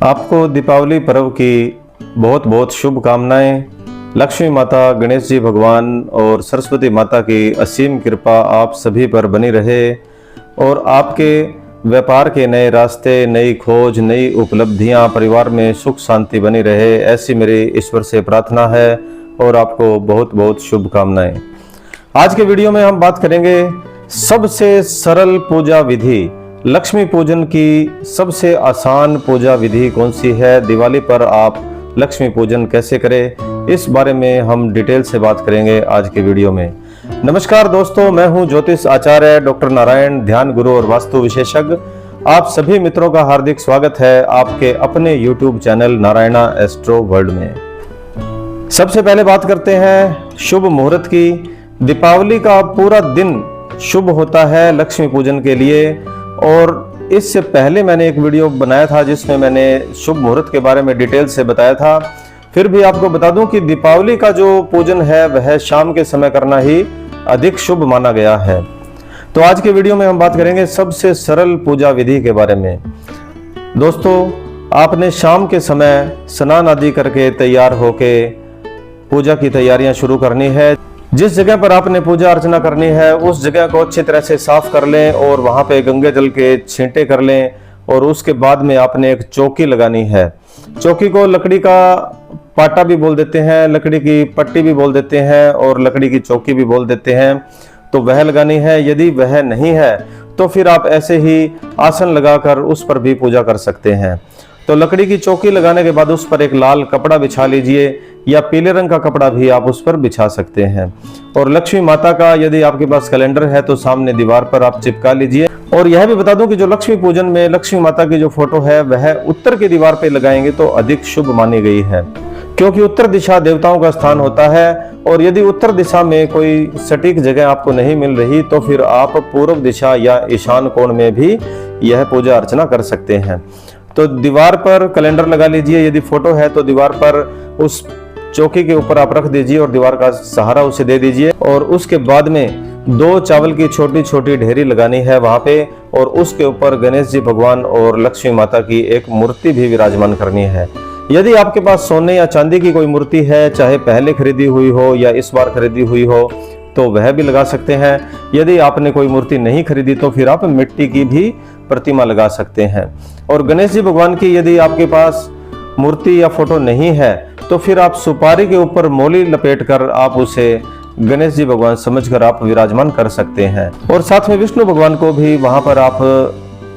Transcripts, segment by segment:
आपको दीपावली पर्व की बहुत बहुत शुभकामनाएं। लक्ष्मी माता, गणेश जी भगवान और सरस्वती माता की असीम कृपा आप सभी पर बनी रहे और आपके व्यापार के नए रास्ते, नई खोज, नई उपलब्धियां, परिवार में सुख शांति बनी रहे, ऐसी मेरी ईश्वर से प्रार्थना है और आपको बहुत बहुत शुभकामनाएं। आज के वीडियो में हम बात करेंगे सबसे सरल पूजा विधि, लक्ष्मी पूजन की सबसे आसान पूजा विधि कौन सी है, दिवाली पर आप लक्ष्मी पूजन कैसे करें, इस बारे में हम डिटेल से बात करेंगे आज के वीडियो में। नमस्कार दोस्तों, मैं हूं ज्योतिष आचार्य डॉक्टर नारायण, ध्यान गुरु और वास्तु विशेषज्ञ। आप सभी मित्रों का हार्दिक स्वागत है आपके अपने YouTube channel Narayana astro world में। सबसे पहले बात करते हैं शुभ मुहूर्त की। दीपावली का पूरा दिन शुभ होता है लक्ष्मी पूजन के लिए और इससे पहले मैंने एक वीडियो बनाया था जिसमें मैंने शुभ मुहूर्त के बारे में डिटेल से बताया था। फिर भी आपको बता दूं कि दीपावली का जो पूजन है वह शाम के समय करना ही अधिक शुभ माना गया है। तो आज के वीडियो में हम बात करेंगे सबसे सरल पूजा विधि के बारे में। दोस्तों, आपने शाम के समय स्नान आदि करके तैयार होके पूजा की तैयारियां शुरू करनी है। जिस जगह पर आपने पूजा अर्चना करनी है उस जगह को अच्छी तरह से साफ कर लें और वहां पे गंगे जल के छींटे कर लें और उसके बाद में आपने एक चौकी लगानी है। चौकी को लकड़ी का पाटा भी बोल देते हैं, लकड़ी की पट्टी भी बोल देते हैं और लकड़ी की चौकी भी बोल देते हैं, तो वह लगानी है। यदि वह नहीं है तो फिर आप ऐसे ही आसन लगाकर उस पर भी पूजा कर सकते हैं। तो लकड़ी की चौकी लगाने के बाद उस पर एक लाल कपड़ा बिछा लीजिए या पीले रंग का कपड़ा भी आप उस पर बिछा सकते हैं। और लक्ष्मी माता का यदि आपके पास कैलेंडर है तो सामने दीवार पर आप चिपका लीजिए। और यह भी बता दूं कि जो लक्ष्मी पूजन में लक्ष्मी माता की जो फोटो है वह उत्तर की दीवार पे लगाएंगे तो अधिक शुभ मानी गई है, क्योंकि उत्तर दिशा देवताओं का स्थान होता है। और यदि उत्तर दिशा में कोई सटीक जगह आपको नहीं मिल रही तो फिर आप पूर्व दिशा या ईशान कोण में भी यह पूजा अर्चना कर सकते हैं। तो दीवार पर कैलेंडर लगा लीजिए, यदि फोटो है तो दीवार पर उस चौकी के ऊपर आप रख दीजिए और दीवार का सहारा उसे दे दीजिए। और उसके बाद में 2 चावल की छोटी छोटी ढेरी लगानी है वहां पे और उसके ऊपर गणेश जी भगवान और लक्ष्मी माता की एक मूर्ति भी विराजमान करनी है। यदि आपके पास सोने या चांदी की कोई मूर्ति है, चाहे पहले खरीदी हुई हो या इस बार खरीदी हुई हो, तो वह भी लगा सकते हैं। यदि आपने कोई मूर्ति नहीं खरीदी तो फिर आप मिट्टी की भी प्रतिमा लगा सकते हैं। और गणेश जी भगवान की यदि आपके पास मूर्ति या फोटो नहीं है तो फिर आप सुपारी के ऊपर मोली लपेटकर आप उसे गणेश जी भगवान समझकर आप विराजमान कर सकते हैं। और साथ में विष्णु भगवान को भी वहां पर आप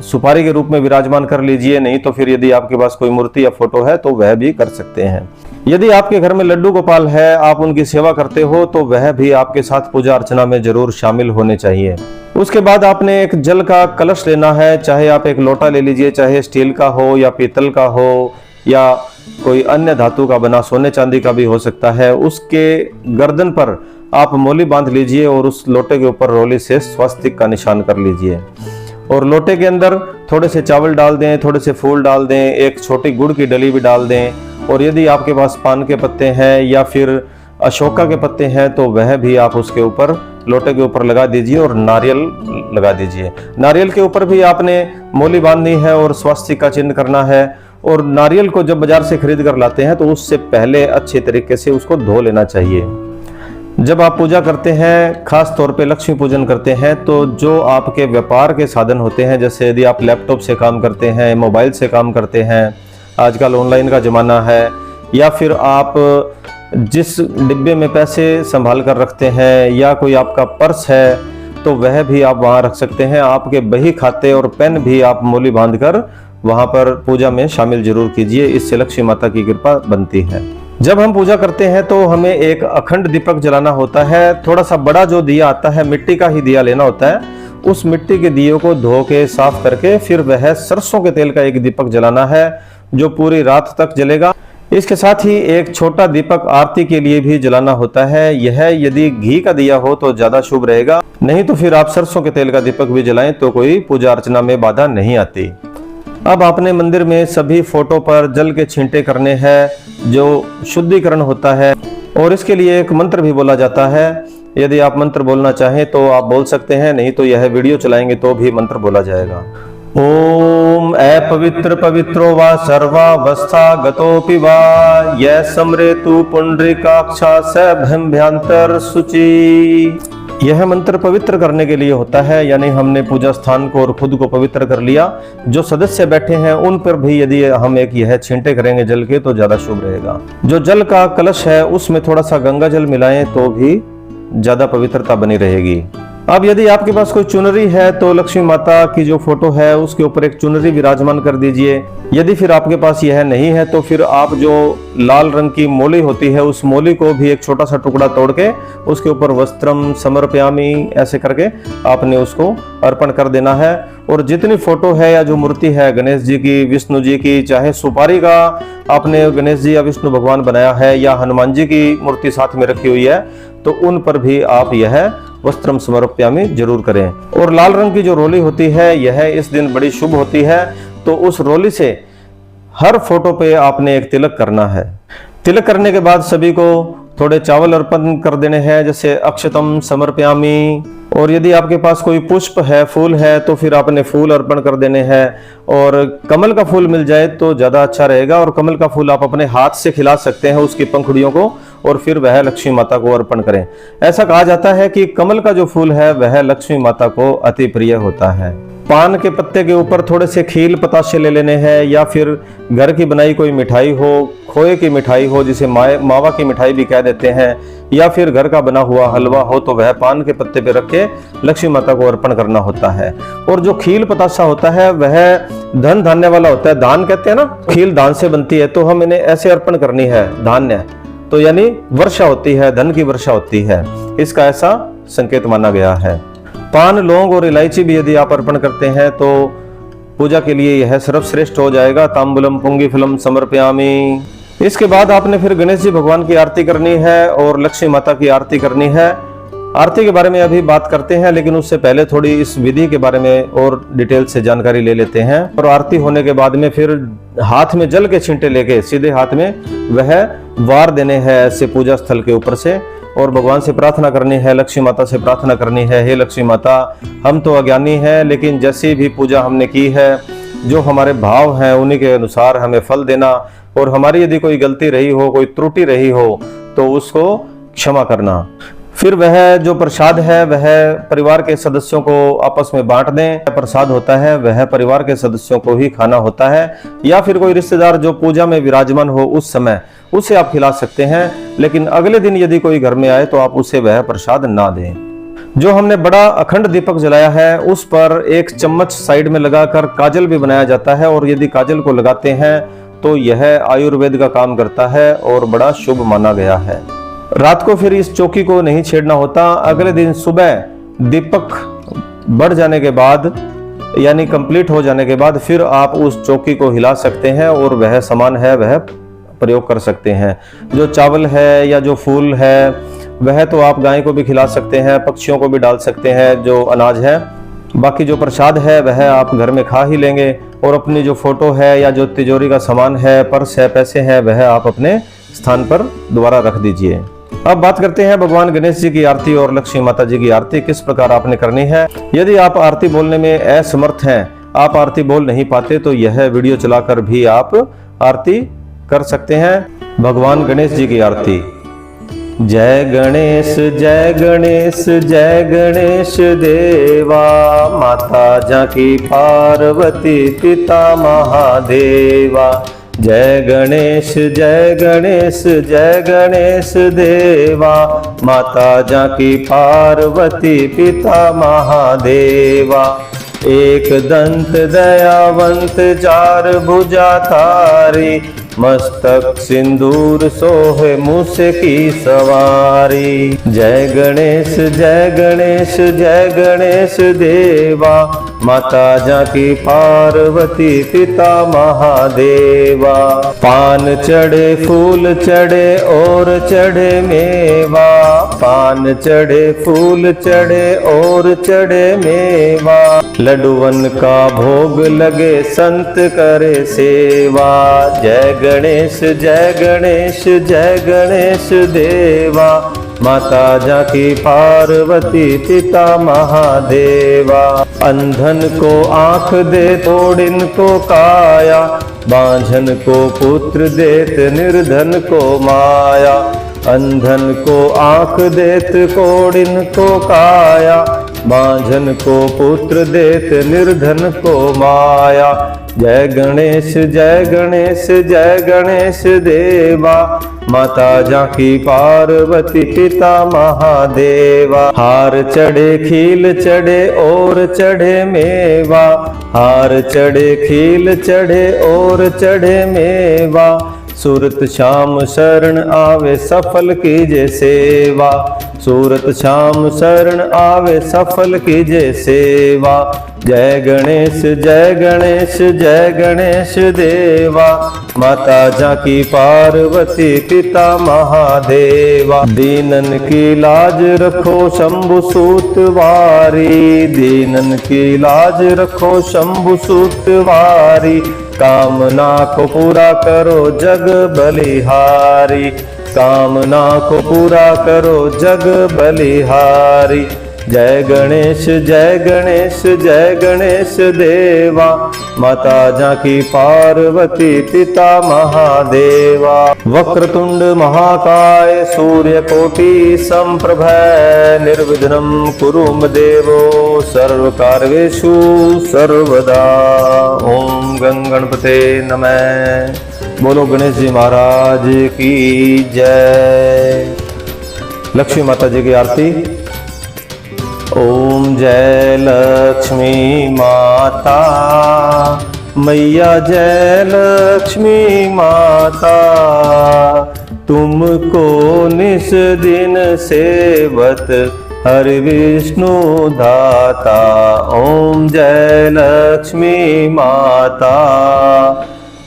सुपारी के रूप में विराजमान कर लीजिए। नहीं तो फिर यदि आपके पास कोई मूर्ति या फोटो है तो वह भी कर सकते हैं। यदि आपके घर में लड्डू गोपाल है, आप उनकी सेवा करते हो, तो वह भी आपके साथ पूजा अर्चना में जरूर शामिल होने चाहिए। उसके बाद आपने एक जल का कलश लेना है, चाहे आप एक लोटा ले लीजिए, चाहे स्टील का हो या पीतल का हो या कोई अन्य धातु का बना, सोने चांदी का भी हो सकता है। उसके गर्दन पर आप मोली बांध लीजिए और उस लोटे के ऊपर रोली से स्वास्तिक का निशान कर लीजिए। और लोटे के अंदर थोड़े से चावल डाल दें, थोड़े से फूल डाल दें, एक छोटी गुड़ की डली भी डाल दें। और यदि आपके पास पान के पत्ते हैं या फिर अशोका के पत्ते हैं तो वह भी आप उसके ऊपर लोटे के ऊपर लगा दीजिए और नारियल लगा दीजिए। नारियल के ऊपर भी आपने मोली बांधनी है और स्वास्तिक का चिन्ह करना है। और नारियल को जब बाजार से खरीद कर लाते हैं तो उससे पहले अच्छे तरीके से उसको धो लेना चाहिए। जब आप पूजा करते हैं, खास तौर पे लक्ष्मी पूजन करते हैं, तो जो आपके व्यापार के साधन होते हैं, जैसे यदि आप लैपटॉप से काम करते हैं, मोबाइल से काम करते हैं, आजकल ऑनलाइन का ज़माना है, या फिर आप जिस डिब्बे में पैसे संभाल कर रखते हैं या कोई आपका पर्स है तो वह भी आप वहाँ रख सकते हैं। आपके बही खाते और पेन भी आप मोली बांधकर वहाँ पर पूजा में शामिल जरूर कीजिए, इससे लक्ष्मी माता की कृपा बनती है। जब हम पूजा करते हैं तो हमें एक अखंड दीपक जलाना होता है। थोड़ा सा बड़ा जो दिया आता है, मिट्टी का ही दिया लेना होता है। उस मिट्टी के दिए को धो के साफ करके फिर वह सरसों के तेल का एक दीपक जलाना है जो पूरी रात तक जलेगा। इसके साथ ही एक छोटा दीपक आरती के लिए भी जलाना होता है। यह यदि घी का दिया हो तो ज्यादा शुभ रहेगा, नहीं तो फिर आप सरसों के तेल का दीपक भी जलाएं तो कोई पूजा अर्चना में बाधा नहीं आती। अब आपने मंदिर में सभी फोटो पर जल के छींटे करने हैं जो शुद्धिकरण होता है और इसके लिए एक मंत्र भी बोला जाता है। यदि आप मंत्र बोलना चाहें तो आप बोल सकते हैं, नहीं तो यह वीडियो चलाएंगे तो भी मंत्र बोला जाएगा। ओम तुम अपवित्र पवित्रो वा सर्वावस्था गतोपि वा यह समरेतु पुंडरीकाक्षा सभ्यंभ्यांतर शुचि। यह मंत्र पवित्र करने के लिए होता है, यानी हमने पूजा स्थान को और खुद को पवित्र कर लिया। जो सदस्य बैठे हैं उन पर भी यदि हम एक यह छींटे करेंगे जल के तो ज्यादा शुभ रहेगा। जो जल का कलश है उसमें थोड़ा सा गंगा जल मिलाएं तो भी ज्यादा पवित्रता बनी रहेगी। अब यदि आपके पास कोई चुनरी है तो लक्ष्मी माता की जो फोटो है उसके ऊपर एक चुनरी विराजमान कर दीजिए। यदि फिर आपके पास यह नहीं है तो फिर आप जो लाल रंग की मोली होती है उस मोली को भी एक छोटा सा टुकड़ा तोड़ के उसके ऊपर वस्त्रम समर्पयामि ऐसे करके आपने उसको अर्पण कर देना है। और जितनी फोटो है या जो मूर्ति है गणेश जी की, विष्णु जी की, चाहे सुपारी का आपने गणेश जी या विष्णु भगवान बनाया है या हनुमान जी की मूर्ति साथ में रखी हुई है तो उन पर भी आप यह वस्त्रम समर्पयामि जरूर करें। और लाल रंग की जो रोली होती है यह इस दिन बड़ी शुभ होती है, तो उस रोली से हर फोटो पे आपने एक तिलक करना है। तिलक करने के बाद सभी को थोड़े चावल अर्पण कर देने हैं, जैसे अक्षतम समर्पयामि। और यदि आपके पास कोई पुष्प है, फूल है, तो फिर आपने फूल अर्पण कर देने हैं। और कमल का फूल मिल जाए तो ज्यादा अच्छा रहेगा, और कमल का फूल आप अपने हाथ से खिला सकते हैं उसकी पंखुड़ियों को, और फिर वह लक्ष्मी माता को अर्पण करें। ऐसा कहा जाता है कि कमल का जो फूल है वह लक्ष्मी माता को अति प्रिय होता है। पान के पत्ते के ऊपर थोड़े से खील पताशे ले लेने हैं, या फिर घर की बनाई कोई मिठाई हो, खोए की मिठाई हो जिसे मावा की मिठाई भी कह देते हैं, या फिर घर का बना हुआ हलवा हो तो वह पान के पत्ते पे रख के लक्ष्मी माता को अर्पण करना होता है। और जो खील पताशा होता है वह धन धान्य वाला होता है, धान कहते हैं ना, खील धान से बनती है, तो हम इन्हें ऐसे अर्पण करनी है। धान्य तो यानी वर्षा होती है, धन की वर्षा होती है, इसका ऐसा संकेत माना गया है। पान, लौंग और इलायची भी यदि आप अर्पण करते हैं तो पूजा के लिए यह सर्वश्रेष्ठ हो जाएगा। तांबूलम पुंगीफलम समर्पयामि। इसके बाद आपने फिर गणेश जी भगवान की आरती करनी है और लक्ष्मी माता की आरती करनी है। आरती के बारे में अभी बात करते हैं, लेकिन उससे पहले थोड़ी इस विधि के बारे में और डिटेल से जानकारी ले लेते हैं। और आरती होने के बाद में फिर हाथ में जल के छींटे लेके सीधे हाथ में वह वार देने हैं ऐसे पूजा स्थल के ऊपर से, और भगवान से प्रार्थना करनी है, लक्ष्मी माता से प्रार्थना करनी है, हे लक्ष्मी माता, हम तो अज्ञानी हैं, लेकिन जैसी भी पूजा हमने की है, जो हमारे भाव हैं उन्हीं के अनुसार हमें फल देना, और हमारी यदि कोई गलती रही हो, कोई त्रुटि रही हो तो उसको क्षमा करना। फिर वह जो प्रसाद है वह परिवार के सदस्यों को आपस में बांट दें। प्रसाद होता है वह परिवार के सदस्यों को ही खाना होता है, या फिर कोई रिश्तेदार जो पूजा में विराजमान हो उस समय उसे आप खिला सकते हैं, लेकिन अगले दिन यदि कोई घर में आए तो आप उसे वह प्रसाद ना दें। जो हमने बड़ा अखंड दीपक जलाया है उस पर एक चम्मच साइड में लगाकर काजल भी बनाया जाता है, और यदि काजल को लगाते हैं तो यह आयुर्वेद का काम करता है और बड़ा शुभ माना गया है। रात को फिर इस चौकी को नहीं छेड़ना होता। अगले दिन सुबह दीपक बढ़ जाने के बाद यानी कंप्लीट हो जाने के बाद फिर आप उस चौकी को हिला सकते हैं और वह सामान है वह प्रयोग कर सकते हैं। जो चावल है या जो फूल है वह तो आप गाय को भी खिला सकते हैं, पक्षियों को भी डाल सकते हैं जो अनाज है। बाकी जो प्रसाद है वह आप घर में खा ही लेंगे, और अपनी जो फोटो है या जो तिजोरी का सामान है, पर्स है, पैसे हैं, वह आप अपने स्थान पर दोबारा रख दीजिए। अब बात करते हैं भगवान गणेश जी की आरती और लक्ष्मी माता जी की आरती किस प्रकार आपने करनी है। यदि आप आरती बोलने में असमर्थ हैं, आप आरती बोल नहीं पाते, तो यह वीडियो चलाकर भी आप आरती कर सकते हैं। भगवान गणेश जी की आरती। जय गणेश जय गणेश जय गणेश देवा, माता जाकी पार्वती पिता महादेवा। जय गणेश जय गणेश जय गणेश देवा, माता जाकी पार्वती पिता महादेवा। एक दंत दयावंत चार भुजा तारी, मस्तक सिंदूर सोहे मूस की सवारी। जय गणेश जय गणेश जय गणेश देवा, माता जाकी पार्वती पिता महादेवा। पान चढ़े फूल चढ़े और चढ़े मेवा, पान चढ़े फूल चढ़े और चढ़े मेवा। लड्डूवन का भोग लगे संत करे सेवा। जय गणेश जय गणेश जय गणेश देवा, माता जाकी पार्वती पिता महादेवा। अंधन को आंख दे तोड़िन को काया, बांझन को पुत्र देत निर्धन को माया। अंधन को आंख देत कोड़िन को काया, बांझन को पुत्र देत निर्धन को माया। जय गणेश जय गणेश जय गणेश देवा, माता जाकी पार्वती पिता महादेवा। हार चढ़े खील चढ़े और चढ़े मेवा, हार चढ़े खील चढ़े और चढ़े मेवा। सूरत श्याम शरण आवे सफल कीजे सेवा, सूरत श्याम शरण आवे सफल कीजे सेवा। जय गणेश जय गणेश जय गणेश देवा, माता जाकी पार्वती पिता महादेवा। दीनन की लाज रखो शंभु सूत वारी, दीनन की लाज रखो शंभु सूत वारी। कामना को पूरा करो जग बलिहारी, कामना को पूरा करो जग बलिहारी। जय गणेश जय गणेश जय गणेश देवा, माता जाकी पार्वती पिता महादेवा। वक्रतुंड महाकाय सूर्यकोटि संप्रभ, निर्विघ्नं कुरु मम देवो सर्वकार्येषु सर्वदा। ओम गं गणपते नमः। बोलो गणेश जी महाराज की जय। लक्ष्मी माता जी की आरती। ओम जय लक्ष्मी माता, मैया जय लक्ष्मी माता। तुमको निस दिन सेवत हरि विष्णु दाता। ओम जय लक्ष्मी माता,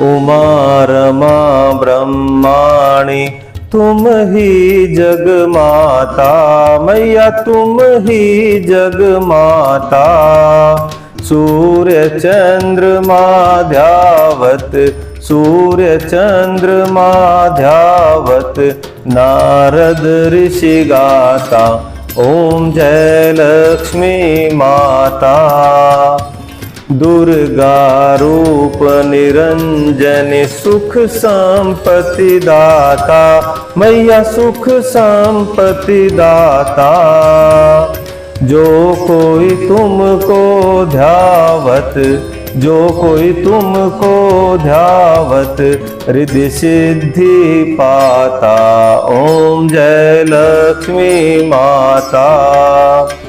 उमा रमा ब्रह्माणी तुम ही जग माता। मैया तुम ही जग माता। सूर्य चंद्रमा ध्यावत, सूर्य चंद्रमा ध्यावत, नारद ऋषि गाता। ओम जय लक्ष्मी माता। दुर्गा रूप निरंजनी सुख संपत्ति दाता। मैया सुख संपत्ति दाता। जो कोई तुमको ध्यावत, जो कोई तुमको ध्यावत, रिद्धि सिद्धि पाता। ओम जय लक्ष्मी माता।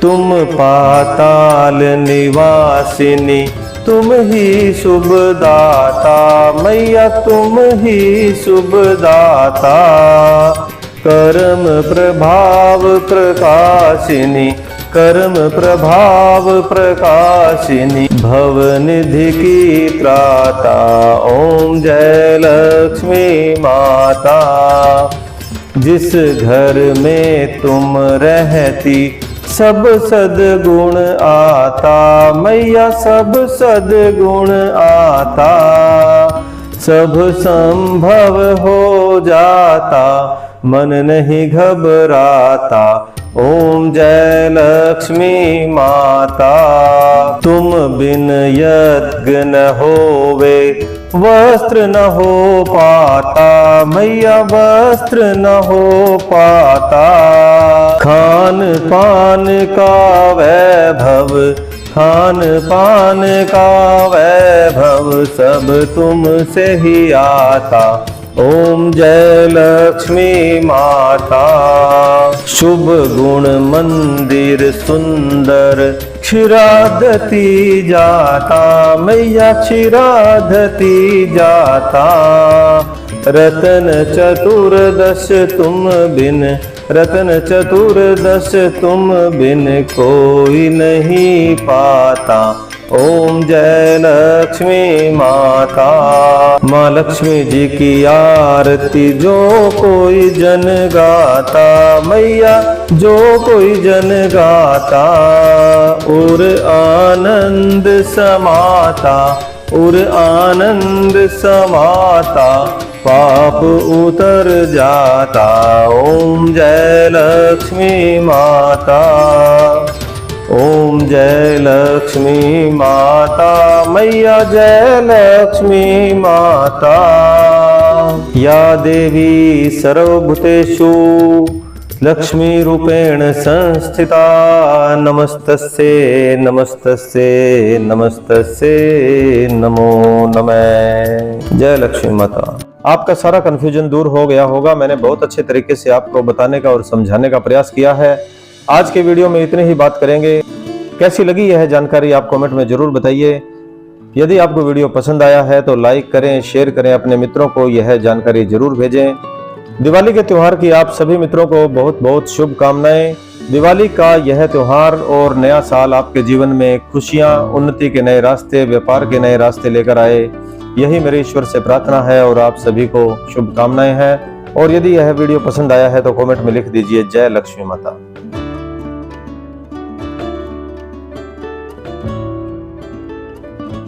तुम पाताल निवासिनी, तुम ही शुभ दाता। मैया तुम ही शुभ दाता। कर्म प्रभाव प्रकाशिनी, कर्म प्रभाव प्रकाशिनी, भवनिधि की त्राता। ओम जय लक्ष्मी माता। जिस घर में तुम रहती सब सद्गुण आता। मैया सब सद्गुण आता। सब संभव हो जाता, मन नहीं घबराता। ओम जय लक्ष्मी माता। तुम बिन यज्ञ न होवे, वस्त्र न हो पाता। मैया वस्त्र न हो पाता। खान पान का वैभव, खान पान का वैभव, सब तुमसे ही आता। ओम जय लक्ष्मी माता। शुभ गुण मंदिर सुंदर, क्षीराधति जाता। मैया क्षीराधति जाता। रतन चतुर्दश तुम बिन, रतन चतुर्दश तुम बिन कोई नहीं पाता। ओम जय लक्ष्मी माता। माँ लक्ष्मी जी की आरती जो कोई जन गाता। मैया जो कोई जन गाता, और आनंद समाता, और आनंद समाता पाप उतर जाता। ओम जय लक्ष्मी माता, ओम जय लक्ष्मी माता, मैया जय लक्ष्मी माता। या देवी सर्वभूतेषु लक्ष्मी रूपेण संस्थिता, नमस्तस्यै नमस्तस्यै नमस्तस्यै नमो नमः। जय लक्ष्मी माता। आपका सारा कंफ्यूजन दूर हो गया होगा। मैंने बहुत अच्छे तरीके से आपको बताने का और समझाने का प्रयास किया है। आज के वीडियो में इतनी ही बात करेंगे। कैसी लगी यह जानकारी आप कमेंट में जरूर बताइए। यदि आपको वीडियो पसंद आया है तो लाइक करें, शेयर करें, अपने मित्रों को यह जानकारी जरूर भेजें। दिवाली के त्योहार की आप सभी मित्रों को बहुत बहुत शुभकामनाएं। दिवाली का यह त्योहार और नया साल आपके जीवन में खुशियां, उन्नति के नए रास्ते, व्यापार के नए रास्ते लेकर आए, यही मेरे ईश्वर से प्रार्थना है और आप सभी को शुभकामनाएं हैं। और यदि यह वीडियो पसंद आया है तो कमेंट में लिख दीजिए जय लक्ष्मी माता।